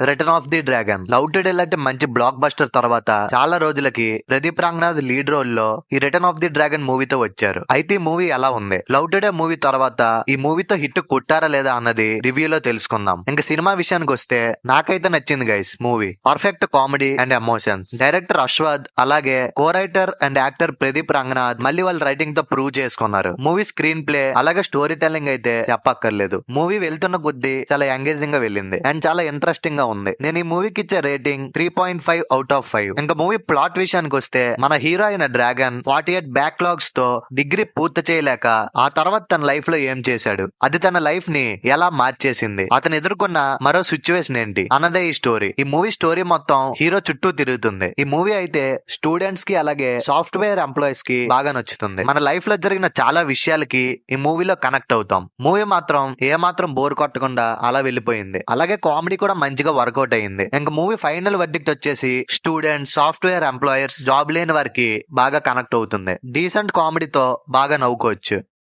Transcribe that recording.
Return of the dragon. Love today లాంటి మంచి block buster తర్వాత చాలా రోజులకి ప్రదీప్ రంగనాథ్ లీడ్ రోల్ లో ఈ రిటర్న్ ఆఫ్ ది డ్రాగన్ మూవీతో వచ్చారు. అయితే ఈ మూవీ ఎలా ఉంది, లవ్ టుడే మూవీ తర్వాత ఈ మూవీతో హిట్ కొట్టారా లేదా అన్నది రివ్యూలో తెలుసుకుందాం. ఇంకా సినిమా విషయానికి వస్తే నాకైతే నచ్చింది guys. Movie perfect comedy and emotions. Director Ashwath అలాగే co writer and actor Pradeep Ranganath మళ్ళీ వాళ్ళ రైటింగ్ తో ప్రూవ్ చేసుకున్నారు. మూవీ స్క్రీన్ ప్లే అలాగే స్టోరీ టెల్లింగ్ అయితే చెప్పక్కర్లేదు. మూవీ వెళ్తున్న కొద్దీ చాలా ఎంగేజింగ్ గా వెళ్ళింది అండ్ చాలా ఇంట్రెస్టింగ్ గా ఉంది. నేను ఈ మూవీకి ఇచ్చే రేటింగ్ 3.5 అవుట్ ఆఫ్ 5. ఇంకా మూవీ ప్లాట్ విషయానికి వస్తే మన హీరో అయిన డ్రాగన్ 48 బ్యాక్లాగ్స్ తో డిగ్రీ పూర్తి చేయలేక ఆ తర్వాత తన లైఫ్ లో ఏం చేశాడు, అది తన లైఫ్ ని ఎలా మార్చేసింది, అతను ఎదుర్కొన్న మరో సిచ్యువేషన్ ఏంటి అన్నదే ఈ స్టోరీ. ఈ మూవీ స్టోరీ మొత్తం హీరో చుట్టూ తిరుగుతుంది. ఈ మూవీ అయితే స్టూడెంట్స్ కి అలాగే సాఫ్ట్వేర్ ఎంప్లాయీస్ కి బాగా నచ్చుతుంది. మన లైఫ్ లో జరిగిన చాలా విషయాలకి ఈ మూవీలో కనెక్ట్ అవుతాం. మూవీ మాత్రం ఏ మాత్రం బోర్ కొట్టకుండా అలా వెళ్ళిపోయింది. అలాగే కామెడీ కూడా మంచిగా వర్కౌట్ అయింది. ఇంకా మూవీ ఫైనల్ వర్డిక్ట్ వచ్చేసి స్టూడెంట్స్, సాఫ్ట్వేర్ ఎంప్లాయర్స్, జాబ్ లేని వారికి బాగా కనెక్ట్ అవుతుంది. డీసెంట్ కామెడీతో బాగా నవ్వుకోవచ్చు.